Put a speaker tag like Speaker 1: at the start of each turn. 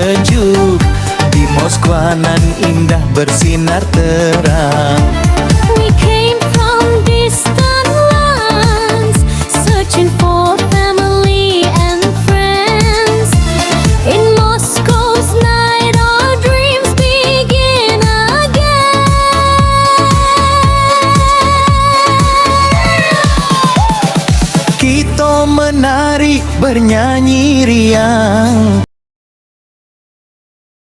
Speaker 1: sejuk. Di Moskwa nan indah bersinar terang.
Speaker 2: We came from distant lands, searching for family and friends. In Moscow's night our dreams begin again.
Speaker 1: Kita menari bernyanyi riang.